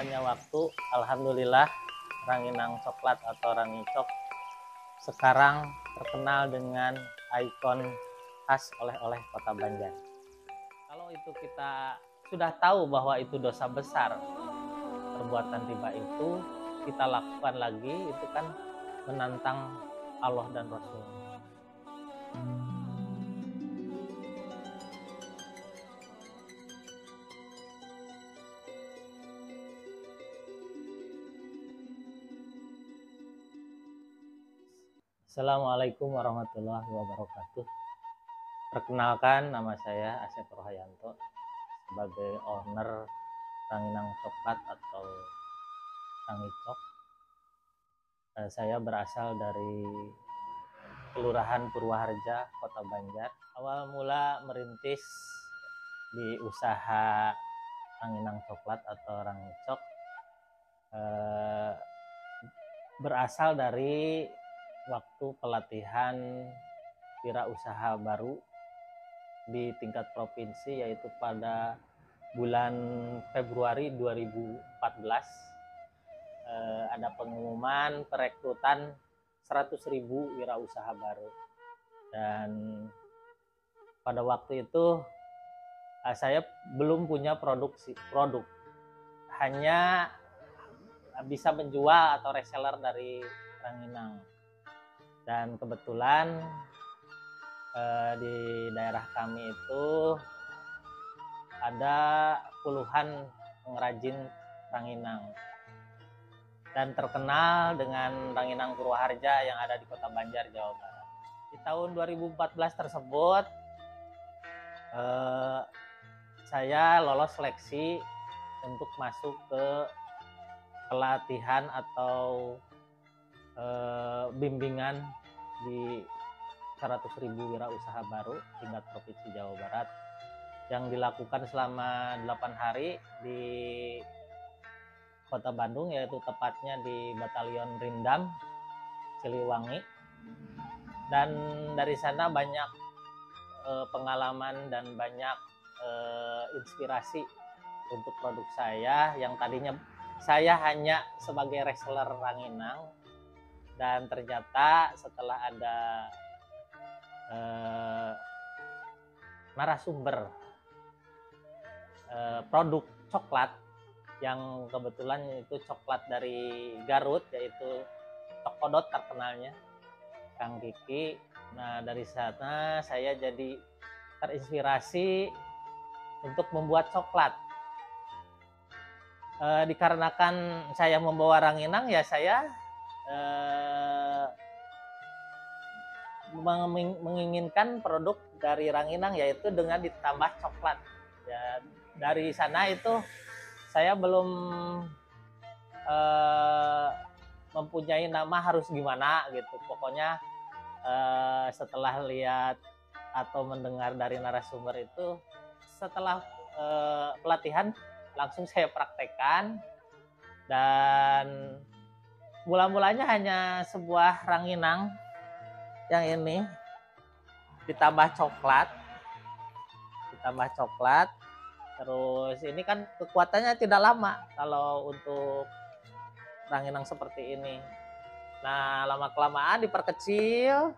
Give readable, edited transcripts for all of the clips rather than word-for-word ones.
berjalannya waktu, alhamdulillah ranginang coklat atau rangicok sekarang terkenal dengan ikon khas oleh-oleh Kota Banjar. Kalau itu kita sudah tahu bahwa itu dosa besar, perbuatan riba itu kita lakukan lagi, itu kan menantang Allah dan Rasul. Assalamualaikum warahmatullahi wabarakatuh. Perkenalkan, nama saya Asep Rohayanto sebagai owner Ranginang Coklat atau Rangicok. Saya berasal dari Kelurahan Purwaharja, Kota Banjar. Awal mula merintis di usaha Ranginang Coklat atau Rangicok berasal dari waktu pelatihan wirausaha baru di tingkat provinsi, yaitu pada bulan Februari 2014 ada pengumuman perekrutan 100.000 wirausaha baru, dan pada waktu itu saya belum punya produk, hanya bisa menjual atau reseller dari Ranginang. Dan kebetulan di daerah kami itu ada puluhan pengrajin ranginang dan terkenal dengan Ranginang Purwaharja yang ada di Kota Banjar, Jawa Barat. Di tahun 2014 tersebut saya lolos seleksi untuk masuk ke pelatihan atau bimbingan di 100.000 wirausaha baru tingkat provinsi Jawa Barat yang dilakukan selama 8 hari di Kota Bandung, yaitu tepatnya di Batalion Rindam Siliwangi. Dan dari sana banyak pengalaman dan banyak inspirasi untuk produk saya yang tadinya saya hanya sebagai reseller ranginang, dan ternyata setelah ada narasumber produk coklat yang kebetulan itu coklat dari Garut, yaitu Cokodot terkenalnya Kang Kiki. Nah, dari sana saya jadi terinspirasi untuk membuat coklat. Dikarenakan saya membawa ranginang, ya saya menginginkan produk dari ranginang, yaitu dengan ditambah coklat. Ya, dari sana itu saya belum mempunyai nama harus gimana gitu. Pokoknya setelah lihat atau mendengar dari narasumber itu, setelah pelatihan langsung saya praktekkan, dan mula-mulanya hanya sebuah ranginang yang ini ditambah coklat, terus ini kan kekuatannya tidak lama kalau untuk ranginang seperti ini. Nah, lama kelamaan diperkecil,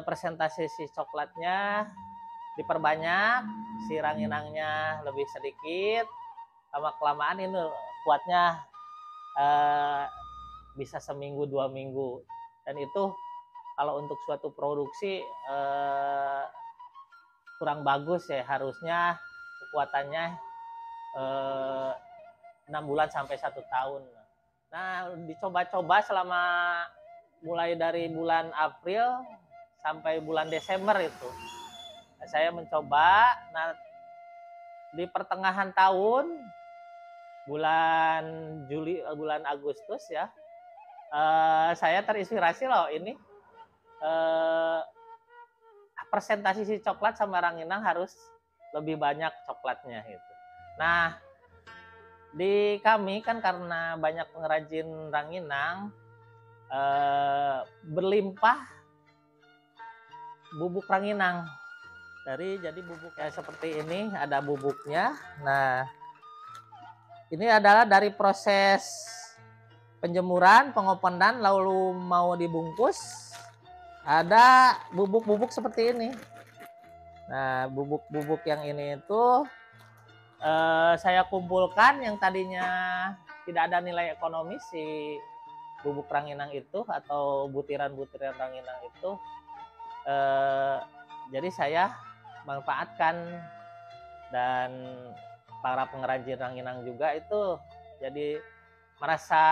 presentasi si coklatnya diperbanyak, si ranginangnya lebih sedikit. Lama kelamaan ini kuatnya bisa seminggu 2 minggu, dan itu kalau untuk suatu produksi kurang bagus ya, harusnya kekuatannya 6 bulan sampai 1 tahun. Nah, dicoba-coba selama mulai dari bulan April sampai bulan Desember itu saya mencoba. Nah, di pertengahan tahun bulan Agustus ya, saya terinspirasi loh ini, presentasi si coklat sama ranginang harus lebih banyak coklatnya gitu. Nah, di kami kan karena banyak pengrajin ranginang, berlimpah bubuk ranginang. jadi bubuk kayak seperti ini, ada bubuknya. Nah, ini adalah dari proses penjemuran, pengopenan, lalu mau dibungkus. Ada bubuk-bubuk seperti ini. Nah, bubuk-bubuk yang ini itu saya kumpulkan, yang tadinya tidak ada nilai ekonomis si bubuk ranginang itu atau butiran-butiran ranginang itu. Jadi saya manfaatkan, dan para pengrajin ranginang juga itu jadi merasa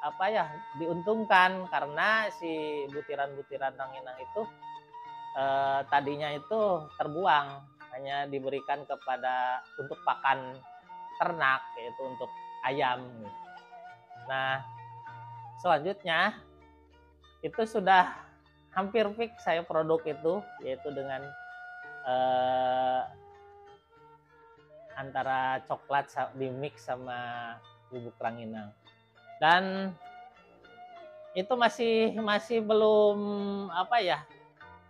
apa ya, diuntungkan karena si butiran-butiran ranginang itu tadinya itu terbuang, hanya diberikan kepada untuk pakan ternak, yaitu untuk ayam. Nah, selanjutnya itu sudah hampir fix saya produk itu, yaitu dengan antara coklat di mix sama bubuk ranginang. Dan itu masih belum apa ya,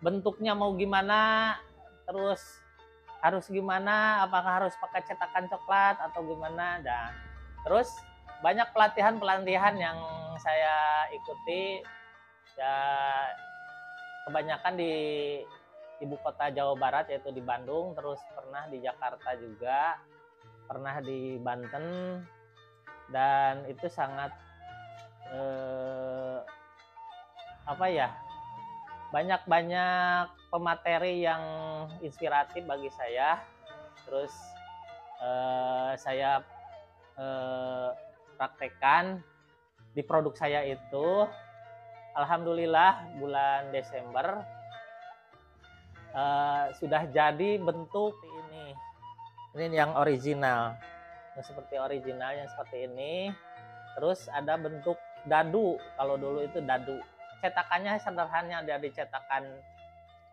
bentuknya mau gimana, terus harus gimana, apakah harus pakai cetakan coklat atau gimana. Dan terus banyak pelatihan yang saya ikuti ya, kebanyakan di ibu kota Jawa Barat, yaitu di Bandung, terus pernah di Jakarta juga, pernah di Banten. Dan itu sangat apa ya, banyak pemateri yang inspiratif bagi saya. Terus saya praktekkan di produk saya itu. Alhamdulillah bulan Desember sudah jadi bentuk ini yang original, yang seperti original, yang seperti ini. Terus ada bentuk dadu, kalau dulu itu dadu. Cetakannya sederhana, dari cetakan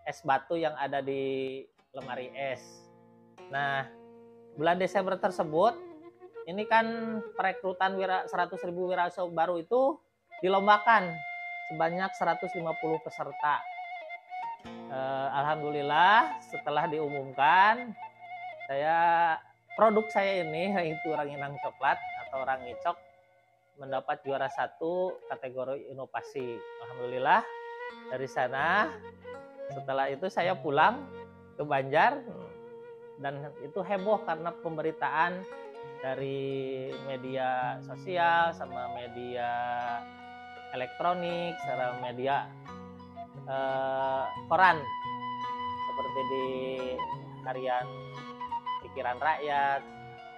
es batu yang ada di lemari es. Nah, bulan Desember tersebut, ini kan perekrutan 100.000 wirausaha baru itu dilombakan sebanyak 150 peserta. Alhamdulillah setelah diumumkan, produk saya ini, yaitu ranginang coklat atau rangicok, mendapat juara 1 kategori inovasi. Alhamdulillah. Dari sana, setelah itu saya pulang ke Banjar, dan itu heboh karena pemberitaan dari media sosial sama media elektronik, secara media koran seperti di Harian Pikiran Rakyat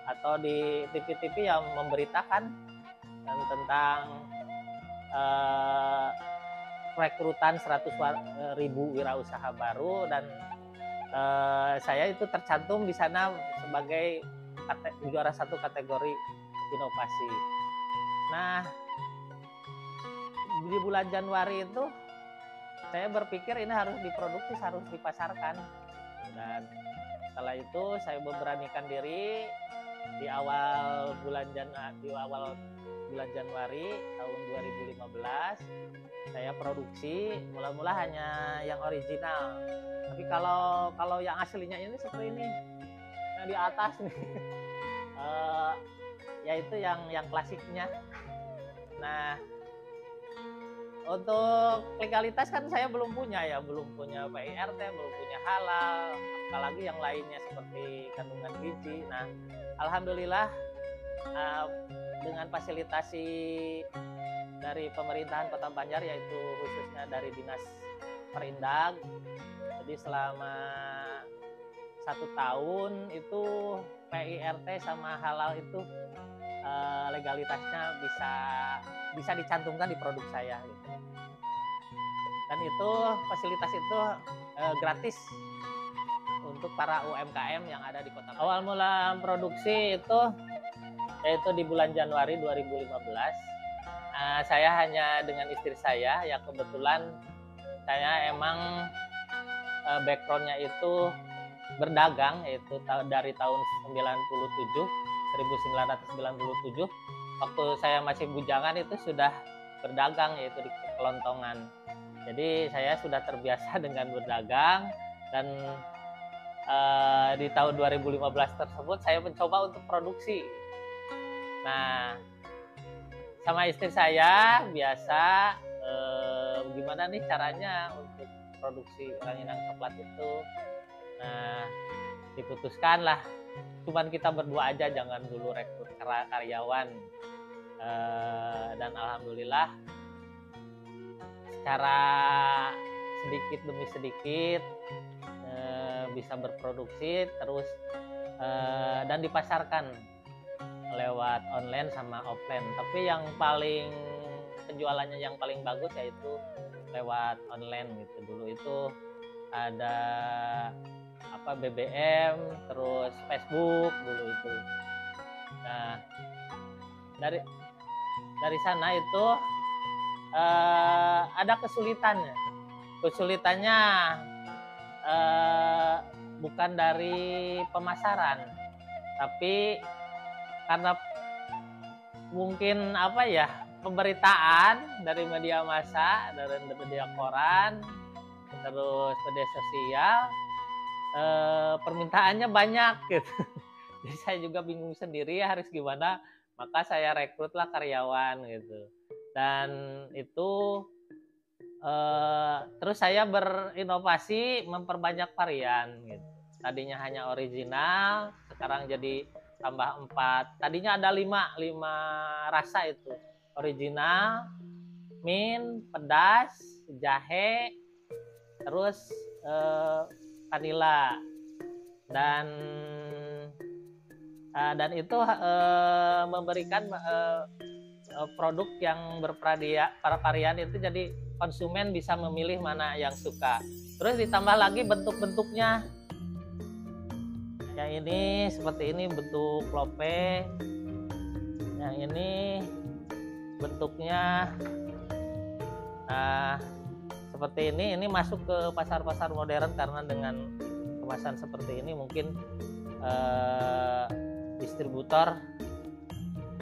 atau di TV-TV yang memberitakan tentang rekrutan 100.000 wirausaha baru. Dan saya itu tercantum di sana sebagai juara 1 kategori inovasi. Nah, di bulan Januari itu saya berpikir ini harus diproduksi, harus dipasarkan. Dan setelah itu saya memberanikan diri di awal bulan Januari tahun 2015. Saya produksi mula-mula hanya yang original. Tapi kalau yang aslinya ini seperti ini, yang di atas nih, yaitu yang klasiknya. Nah, untuk legalitas kan saya belum punya PIRT, belum punya halal, apalagi yang lainnya seperti kandungan gizi. Nah, alhamdulillah dengan fasilitasi dari pemerintahan Kota Banjar, yaitu khususnya dari Dinas Perindag, jadi selama 1 tahun itu PIRT sama halal itu legalitasnya bisa dicantumkan di produk saya gitu. Dan itu fasilitas itu gratis untuk para UMKM yang ada di Kota Banjar. Awal mula produksi itu yaitu di bulan Januari 2015. Saya hanya dengan istri saya, ya kebetulan saya emang backgroundnya itu berdagang, yaitu dari tahun 1997 waktu saya masih bujangan itu sudah berdagang, yaitu di kelontongan. Jadi saya sudah terbiasa dengan berdagang, dan di tahun 2015 tersebut saya mencoba untuk produksi. Nah, sama istri saya biasa gimana nih caranya untuk produksi ranginang coklat itu. Nah, diputuskan lah cuman kita berdua aja, jangan dulu rekrut karyawan. Dan alhamdulillah secara sedikit demi sedikit bisa berproduksi terus dan dipasarkan lewat online sama offline. Tapi yang paling penjualannya yang paling bagus yaitu lewat online gitu. Dulu itu ada BBM, terus Facebook dulu itu. Nah, dari sana itu ada kesulitannya. Kesulitannya bukan dari pemasaran, tapi karena mungkin pemberitaan dari media massa, dari media koran, terus media sosial, permintaannya banyak gitu. Jadi saya juga bingung sendiri harus gimana, maka saya rekrutlah karyawan gitu. Dan itu terus saya berinovasi memperbanyak varian gitu. Tadinya hanya original, sekarang jadi tambah 4. Tadinya ada 5 rasa itu. Original, mint, pedas, jahe, terus vanila. Dan itu memberikan produk yang bervarian itu, jadi konsumen bisa memilih mana yang suka. Terus ditambah lagi bentuk-bentuknya. Yang ini seperti ini bentuk lope. Yang ini bentuknya seperti ini masuk ke pasar-pasar modern karena dengan kemasan seperti ini mungkin distributor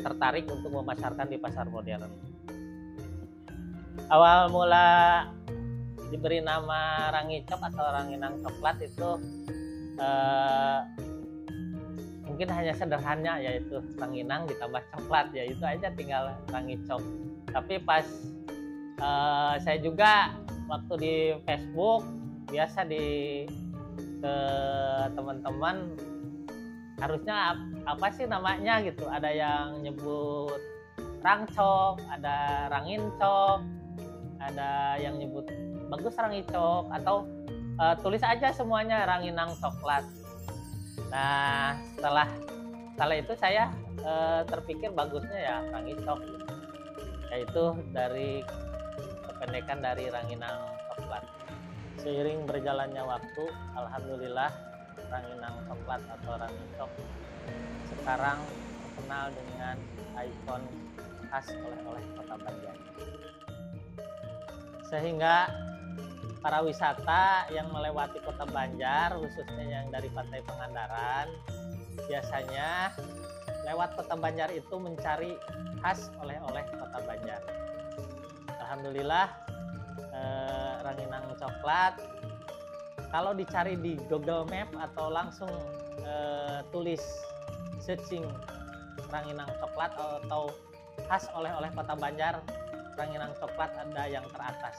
tertarik untuk memasarkan di pasar modern. Awal mula diberi nama rangicok atau ranginang coklat itu mungkin hanya sederhana, yaitu ranginang ditambah coklat, ya itu aja, tinggal rangicok. Tapi pas saya juga waktu di Facebook biasa ke teman-teman, harusnya apa sih namanya gitu, ada yang nyebut rangcok, ada rangincok, ada yang nyebut bagus rangicok, atau tulis aja semuanya ranginang coklat. Nah, setelah itu saya terpikir bagusnya ya rangicok gitu. Yaitu dari kependekan dari ranginang coklat. Seiring berjalannya waktu, alhamdulillah ranginang coklat atau rangicok sekarang terkenal dengan ikon khas oleh-oleh Kota Banjar. Sehingga para wisata yang melewati Kota Banjar, khususnya yang dari Pantai Pangandaran, biasanya lewat Kota Banjar itu mencari khas oleh-oleh Kota Banjar. Alhamdulillah ranginang coklat kalau dicari di Google Map atau langsung tulis searching ranginang coklat atau khas oleh-oleh Kota Banjar, ranginang coklat ada yang teratas.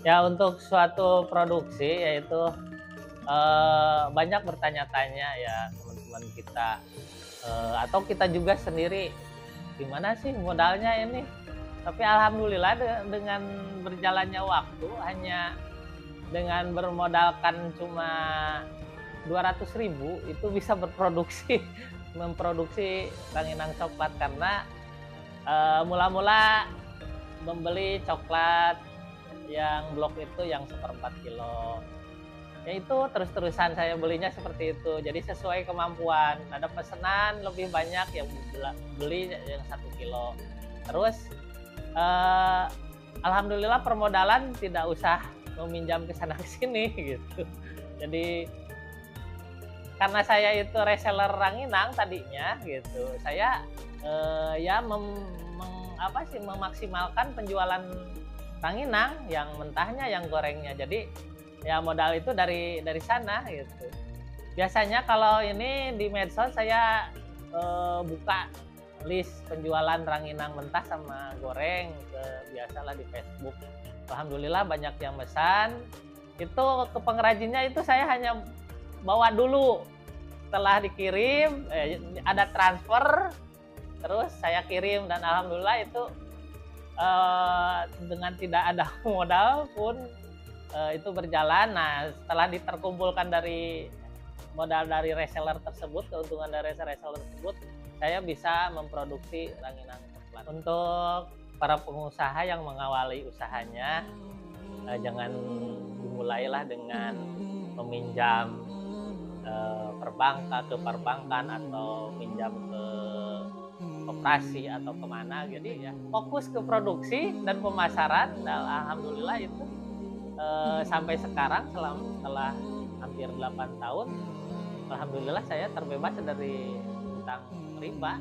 Ya, untuk suatu produksi yaitu banyak bertanya-tanya ya teman-teman kita, atau kita juga sendiri, gimana sih modalnya ini. Tapi alhamdulillah dengan berjalannya waktu, hanya dengan bermodalkan cuma 200.000 itu bisa memproduksi ranginang coklat. Karena mula-mula membeli coklat yang blok itu yang 1/4 kilo, ya itu terus-terusan saya belinya seperti itu, jadi sesuai kemampuan. Ada pesanan lebih banyak yang beli yang 1 kilo. Terus alhamdulillah permodalan tidak usah meminjam ke sana sini gitu. Jadi karena saya itu reseller ranginang tadinya gitu, saya memaksimalkan penjualan ranginang yang mentahnya, yang gorengnya. Jadi ya modal itu dari sana gitu. Biasanya kalau ini di medsos saya buka list penjualan ranginang mentah sama goreng, biasalah di Facebook. Alhamdulillah banyak yang pesan. Itu ke pengrajinnya itu saya hanya bawa dulu, setelah dikirim ada transfer, terus saya kirim dan alhamdulillah itu dengan tidak ada modal pun itu berjalan. Nah, setelah diterkumpulkan dari modal dari reseller tersebut, keuntungan dari reseller tersebut, saya bisa memproduksi ranginang coklat. Untuk para pengusaha yang mengawali usahanya, jangan dimulailah dengan meminjam perbankan atau minjam ke koperasi atau kemana. Jadi ya fokus ke produksi dan pemasaran, dan alhamdulillah itu sampai sekarang setelah hampir 8 tahun, alhamdulillah saya terbebas dari hutang riba.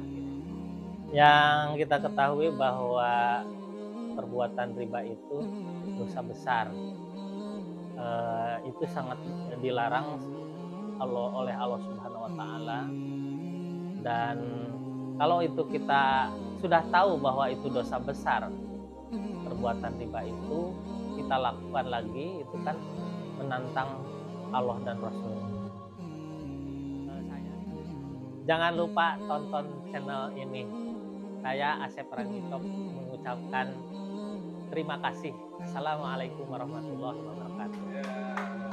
Yang kita ketahui bahwa perbuatan riba itu dosa besar, itu sangat dilarang oleh Allah Subhanahu Wa Taala. Dan kalau itu kita sudah tahu bahwa itu dosa besar, perbuatan riba itu kita lakukan lagi, itu kan menantang Allah dan Rasul. Jangan lupa tonton channel ini. Saya Asep Rangitok mengucapkan terima kasih. Assalamualaikum warahmatullahi wabarakatuh.